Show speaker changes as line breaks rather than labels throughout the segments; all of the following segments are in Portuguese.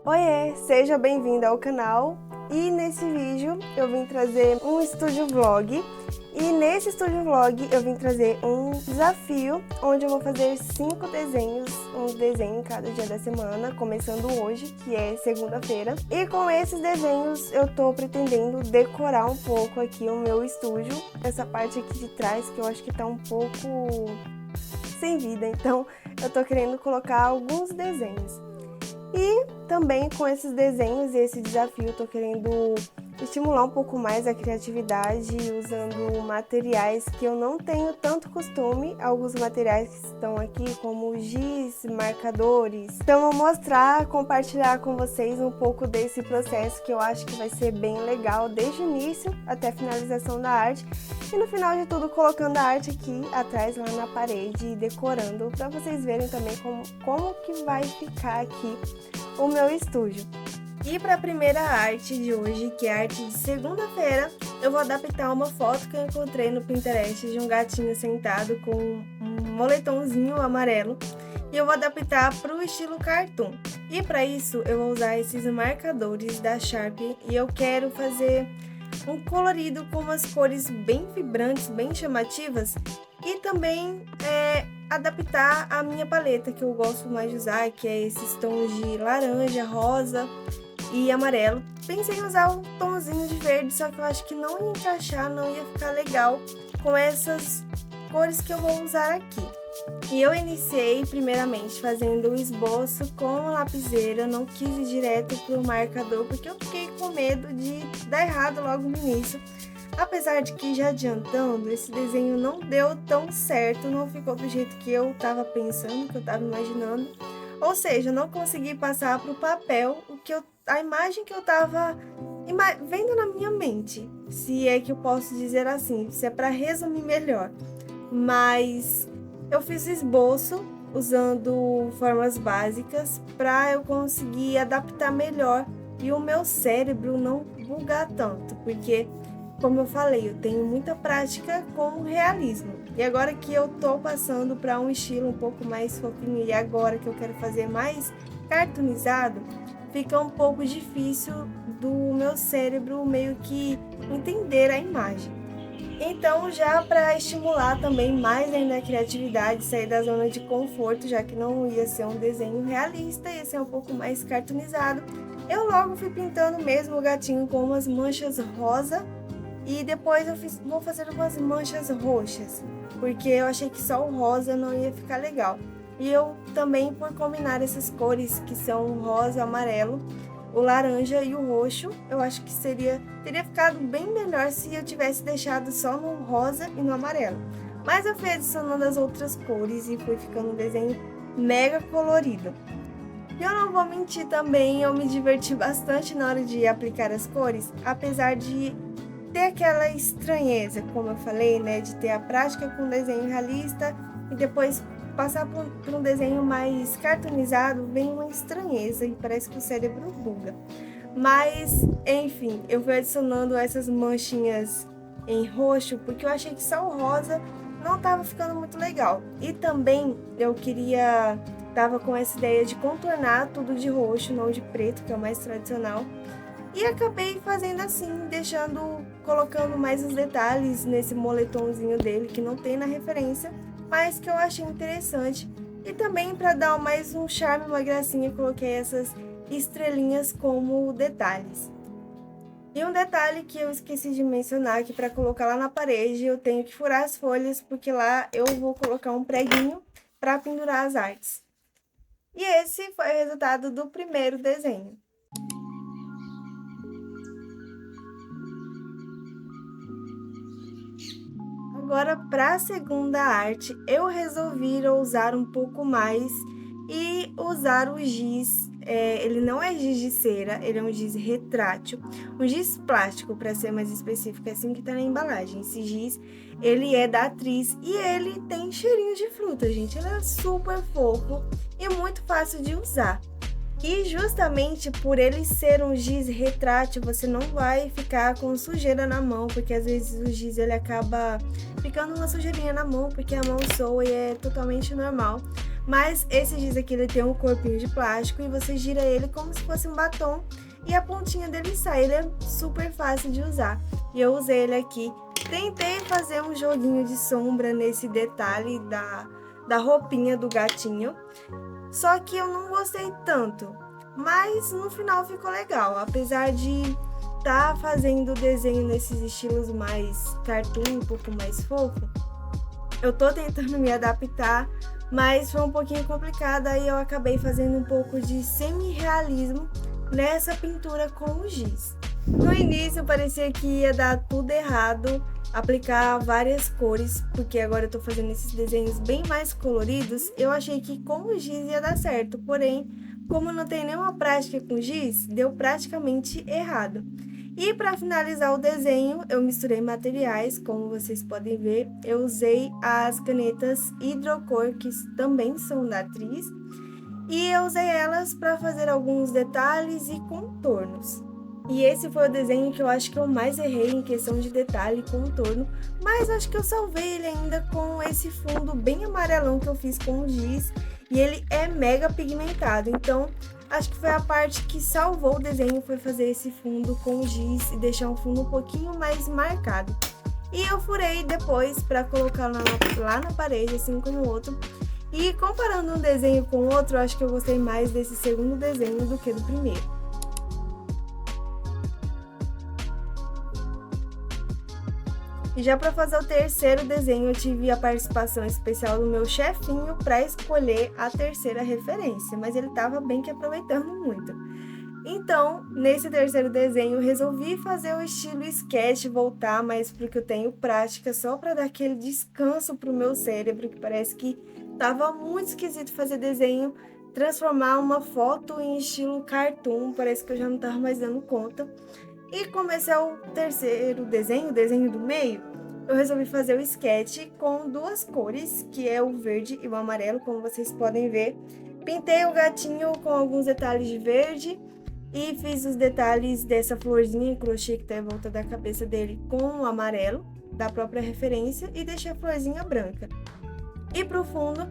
Oiê, seja bem-vindo ao canal e nesse vídeo eu vim trazer um estúdio vlog e nesse estúdio vlog eu vim trazer um desafio onde eu vou fazer 5 desenhos, um desenho em cada dia da semana, começando hoje, que é segunda-feira. E com esses desenhos eu tô pretendendo decorar um pouco aqui o meu estúdio, essa parte aqui de trás que eu acho que tá um pouco sem vida, então eu tô querendo colocar alguns desenhos. E também com esses desenhos e esse desafio eu tô querendo estimular um pouco mais a criatividade usando materiais que eu não tenho tanto costume, alguns materiais que estão aqui como giz, marcadores. Então eu vou mostrar, compartilhar com vocês um pouco desse processo que eu acho que vai ser bem legal desde o início até a finalização da arte e no final de tudo colocando a arte aqui atrás lá na parede e decorando para vocês verem também como que vai ficar aqui o meu estúdio. E para a primeira arte de hoje, que é a arte de segunda-feira, eu vou adaptar uma foto que eu encontrei no Pinterest de um gatinho sentado com um moletomzinho amarelo e eu vou adaptar para o estilo cartoon. E para isso eu vou usar esses marcadores da Sharp e eu quero fazer um colorido com umas cores bem vibrantes, bem chamativas e também adaptar a minha paleta que eu gosto mais de usar, que é esses tons de laranja, rosa e amarelo. Pensei em usar um tomzinho de verde, só que eu acho que não ia encaixar, não ia ficar legal com essas cores que eu vou usar aqui. E eu iniciei primeiramente fazendo o esboço com a lapiseira, não quis ir direto pro marcador porque eu fiquei com medo de dar errado logo no início. Apesar de que já adiantando, esse desenho não deu tão certo, não ficou do jeito que eu estava pensando, que eu estava imaginando. Ou seja, eu não consegui passar para o papel a imagem que eu estava vendo na minha mente, se é que eu posso dizer assim, se é para resumir melhor. Mas eu fiz esboço usando formas básicas para eu conseguir adaptar melhor e o meu cérebro não bugar tanto, porque como eu falei, eu tenho muita prática com o realismo. E agora que eu tô passando para um estilo um pouco mais fofinho e agora que eu quero fazer mais cartoonizado, fica um pouco difícil do meu cérebro meio que entender a imagem. Então, já para estimular também mais ainda a criatividade, sair da zona de conforto, já que não ia ser um desenho realista, ia ser um pouco mais cartoonizado, eu logo fui pintando mesmo o gatinho com umas manchas rosa. E depois vou fazer umas manchas roxas, porque eu achei que só o rosa não ia ficar legal. E eu também, por combinar essas cores que são o rosa, o amarelo, o laranja e o roxo, eu acho que teria ficado bem melhor se eu tivesse deixado só no rosa e no amarelo. Mas eu fui adicionando as outras cores e foi ficando um desenho mega colorido. E eu não vou mentir também, eu me diverti bastante na hora de aplicar as cores, apesar de ter aquela estranheza, como eu falei, né, de ter a prática com desenho realista e depois passar por um desenho mais cartoonizado, vem uma estranheza e parece que o cérebro buga. Mas, enfim, eu fui adicionando essas manchinhas em roxo porque eu achei que só o rosa não estava ficando muito legal. E também eu tava com essa ideia de contornar tudo de roxo, não de preto, que é o mais tradicional. E acabei fazendo assim, colocando mais os detalhes nesse moletomzinho dele, que não tem na referência, mas que eu achei interessante. E também para dar mais um charme, uma gracinha, coloquei essas estrelinhas como detalhes. E um detalhe que eu esqueci de mencionar, que para colocar lá na parede eu tenho que furar as folhas, porque lá eu vou colocar um preguinho para pendurar as artes. E esse foi o resultado do primeiro desenho. Agora, para a segunda arte, eu resolvi ousar um pouco mais e usar o giz. Ele não é giz de cera, ele é um giz retrátil, um giz plástico, para ser mais específico, assim que tá na embalagem. Esse giz, ele é da Atriz e ele tem cheirinho de fruta, gente. Ele é super fofo e muito fácil de usar. E justamente por ele ser um giz retrátil, você não vai ficar com sujeira na mão, porque às vezes o giz ele acaba ficando uma sujeirinha na mão, porque a mão soa e é totalmente normal. Mas esse giz aqui, ele tem um corpinho de plástico e você gira ele como se fosse um batom e a pontinha dele sai. Ele é super fácil de usar. E eu usei ele aqui. Tentei fazer um joguinho de sombra nesse detalhe da roupinha do gatinho. Só que eu não gostei tanto. Mas no final ficou legal. Apesar de tá fazendo desenho nesses estilos mais cartoon, um pouco mais fofo, eu tô tentando me adaptar, mas foi um pouquinho complicado, aí eu acabei fazendo um pouco de semi-realismo nessa pintura com o giz. No início parecia que ia dar tudo errado, aplicar várias cores, porque agora eu tô fazendo esses desenhos bem mais coloridos, eu achei que com o giz ia dar certo, porém, como não tem nenhuma prática com giz, deu praticamente errado. E para finalizar o desenho, eu misturei materiais, como vocês podem ver. Eu usei as canetas Hidrocor, que também são da Atriz, e eu usei elas para fazer alguns detalhes e contornos. E esse foi o desenho que eu acho que eu mais errei em questão de detalhe e contorno, mas acho que eu salvei ele ainda com esse fundo bem amarelão que eu fiz com o giz, e ele é mega pigmentado, então acho que foi a parte que salvou o desenho, foi fazer esse fundo com giz e deixar um fundo um pouquinho mais marcado. E eu furei depois para colocar lá na parede, assim como o outro. E comparando um desenho com o outro, eu acho que eu gostei mais desse segundo desenho do que do primeiro. E já para fazer o terceiro desenho, eu tive a participação especial do meu chefinho para escolher a terceira referência, mas ele estava bem que aproveitando muito. Então, nesse terceiro desenho, eu resolvi fazer o estilo sketch, voltar mais porque eu tenho prática, só para dar aquele descanso para o meu cérebro, que parece que estava muito esquisito fazer desenho, transformar uma foto em estilo cartoon, parece que eu já não estava mais dando conta. E como esse é o terceiro desenho, o desenho do meio, eu resolvi fazer o sketch com duas cores, que é o verde e o amarelo, como vocês podem ver. Pintei o gatinho com alguns detalhes de verde e fiz os detalhes dessa florzinha em crochê que tá em volta da cabeça dele com o amarelo, da própria referência, e deixei a florzinha branca. E pro fundo,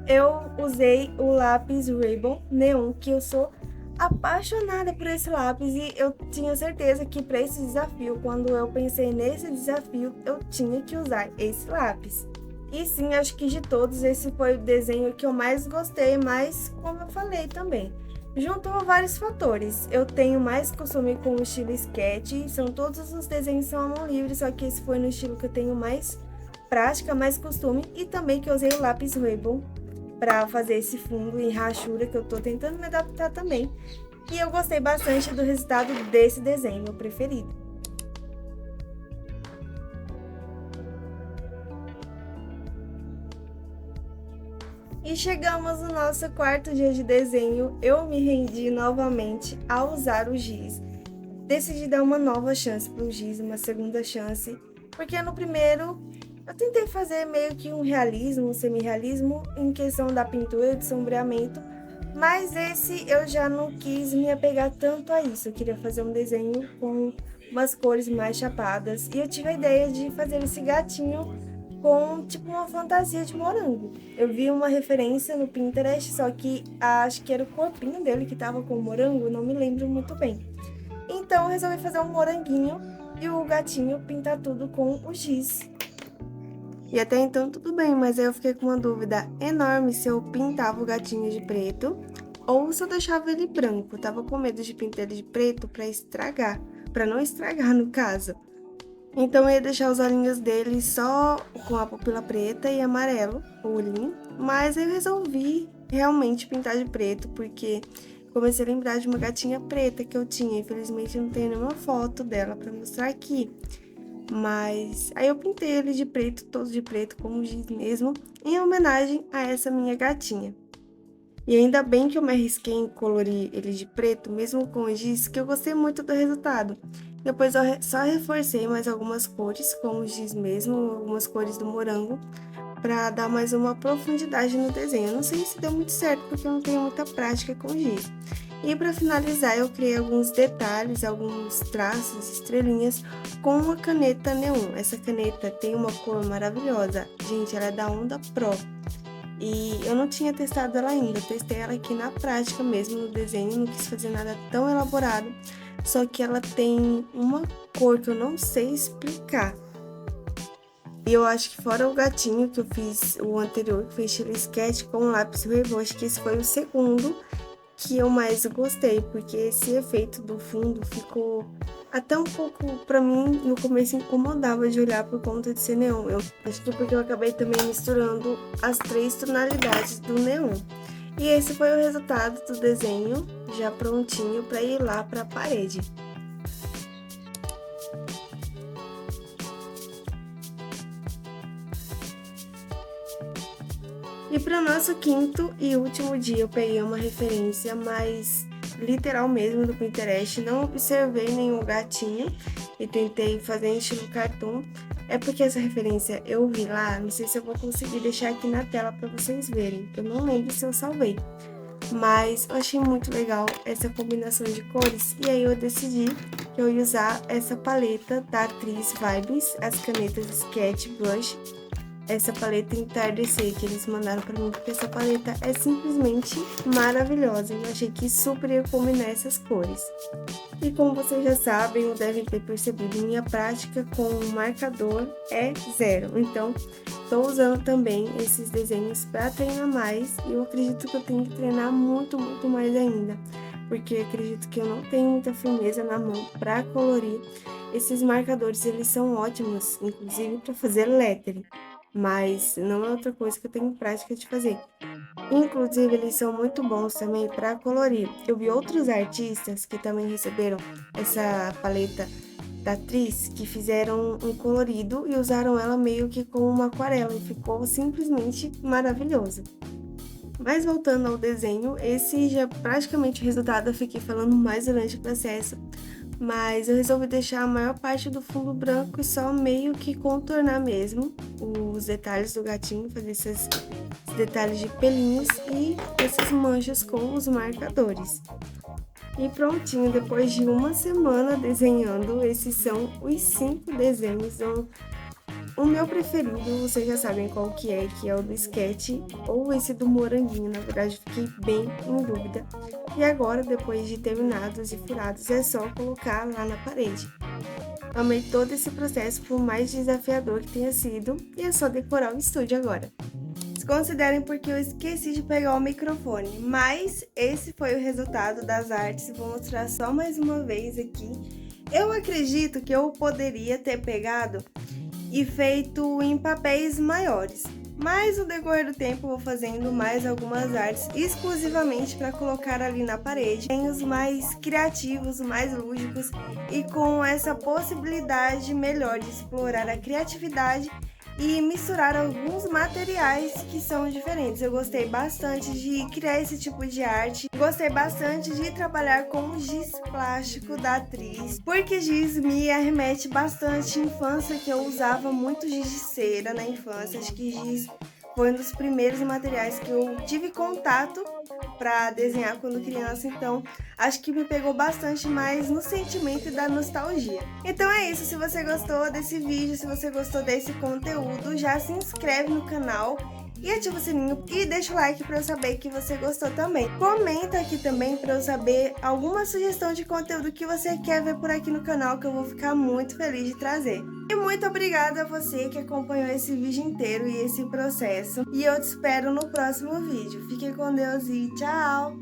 eu usei o lápis Ray-Ban Neon, que eu sou apaixonada por esse lápis e eu tinha certeza que para esse desafio, quando eu pensei nesse desafio, eu tinha que usar esse lápis. E sim, acho que de todos esse foi o desenho que eu mais gostei, mas como eu falei também, juntou vários fatores. Eu tenho mais costume com o estilo sketch, são todos os desenhos são à mão livre, só que esse foi no estilo que eu tenho mais prática, mais costume, e também que eu usei o lápis Ray-Ban para fazer esse fundo em rachura, que eu tô tentando me adaptar também. E eu gostei bastante do resultado desse desenho, meu preferido. E chegamos no nosso quarto dia de desenho. Eu me rendi novamente a usar o giz. Decidi dar uma nova chance para o giz, uma segunda chance, porque no primeiro eu tentei fazer meio que um realismo, um semi-realismo em questão da pintura, de sombreamento, mas esse eu já não quis me apegar tanto a isso. Eu queria fazer um desenho com umas cores mais chapadas e eu tive a ideia de fazer esse gatinho com tipo uma fantasia de morango. Eu vi uma referência no Pinterest, só que acho que era o corpinho dele que tava com o morango, não me lembro muito bem. Então eu resolvi fazer um moranguinho e o gatinho pintar tudo com o giz. E até então tudo bem, mas aí eu fiquei com uma dúvida enorme se eu pintava o gatinho de preto ou se eu deixava ele branco. Eu tava com medo de pintar ele de preto pra estragar, pra não estragar no caso. Então eu ia deixar os olhinhos dele só com a pupila preta e amarelo, o olhinho. Mas eu resolvi realmente pintar de preto, porque comecei a lembrar de uma gatinha preta que eu tinha. Infelizmente eu não tenho nenhuma foto dela pra mostrar aqui. Mas aí eu pintei ele de preto, todo de preto, como giz mesmo, em homenagem a essa minha gatinha. E ainda bem que eu me arrisquei em colorir ele de preto, mesmo com o giz, que eu gostei muito do resultado. Depois eu só reforcei mais algumas cores, com o giz mesmo, algumas cores do morango, para dar mais uma profundidade no desenho. Eu não sei se deu muito certo, porque eu não tenho muita prática com giz. E para finalizar, eu criei alguns detalhes, alguns traços, estrelinhas, com uma caneta neon. Essa caneta tem uma cor maravilhosa. Gente, ela é da Onda Pro. E eu não tinha testado ela ainda, eu testei ela aqui na prática mesmo, no desenho, não quis fazer nada tão elaborado. Só que ela tem uma cor que eu não sei explicar. E eu acho que fora o gatinho que eu fiz, o anterior, que foi estilo sketch com lápis Revô, acho que esse foi o segundo que eu mais gostei, porque esse efeito do fundo ficou até um pouco, pra mim, no começo incomodava de olhar por conta de ser neon. Eu acho que porque eu acabei também misturando as 3 tonalidades do neon. E esse foi o resultado do desenho, já prontinho para ir lá para a parede. E para o nosso quinto e último dia, eu peguei uma referência mais literal mesmo do Pinterest. Não observei nenhum gatinho e tentei fazer em estilo cartoon. É porque essa referência eu vi lá, não sei se eu vou conseguir deixar aqui na tela para vocês verem. Eu não lembro se eu salvei. Mas eu achei muito legal essa combinação de cores. E aí eu decidi que eu ia usar essa paleta da atriz Vibes, as canetas Sketch Brush, essa paleta Entardecer que eles mandaram pra mim, porque essa paleta é simplesmente maravilhosa. Eu achei que super ia combinar essas cores. E como vocês já sabem, ou devem ter percebido, minha prática com o marcador é zero. Então, estou usando também esses desenhos para treinar mais. E eu acredito que eu tenho que treinar muito mais ainda. Porque acredito que eu não tenho muita firmeza na mão para colorir. Esses marcadores, eles são ótimos, inclusive para fazer lettering. Mas não é outra coisa que eu tenho prática de fazer. Inclusive, eles são muito bons também para colorir. Eu vi outros artistas que também receberam essa paleta da atriz, que fizeram um colorido e usaram ela meio que como uma aquarela, e ficou simplesmente maravilhoso. Mas voltando ao desenho, esse já é praticamente o resultado, eu fiquei falando mais durante o processo. Mas eu resolvi deixar a maior parte do fundo branco e só meio que contornar mesmo os detalhes do gatinho, fazer esses detalhes de pelinhos e essas manchas com os marcadores. E prontinho, depois de uma semana desenhando, esses são os 5 desenhos. O meu preferido, vocês já sabem qual que é o do sketch ou esse do moranguinho. Na verdade, fiquei bem em dúvida. E agora, depois de terminados e furados, é só colocar lá na parede. Amei todo esse processo, por mais desafiador que tenha sido, e é só decorar o estúdio agora. Desconsiderem porque eu esqueci de pegar o microfone, mas esse foi o resultado das artes. Vou mostrar só mais uma vez aqui. Eu acredito que eu poderia ter pegado e feito em papéis maiores, mas no decorrer do tempo eu vou fazendo mais algumas artes exclusivamente para colocar ali na parede, desenhos mais criativos, mais lúdicos e com essa possibilidade melhor de explorar a criatividade e misturar alguns materiais que são diferentes. Eu gostei bastante de criar esse tipo de arte, gostei bastante de trabalhar com o giz plástico da atriz, porque giz me arremete bastante à infância, que eu usava muito giz de cera na infância. Acho que giz foi um dos primeiros materiais que eu tive contato para desenhar quando criança, então acho que me pegou bastante mais no sentimento da nostalgia. Então é isso, se você gostou desse vídeo, se você gostou desse conteúdo, já se inscreve no canal e ativa o sininho e deixa o like para eu saber que você gostou também. Comenta aqui também para eu saber alguma sugestão de conteúdo que você quer ver por aqui no canal, que eu vou ficar muito feliz de trazer. E muito obrigada a você que acompanhou esse vídeo inteiro e esse processo. E eu te espero no próximo vídeo. Fique com Deus e tchau!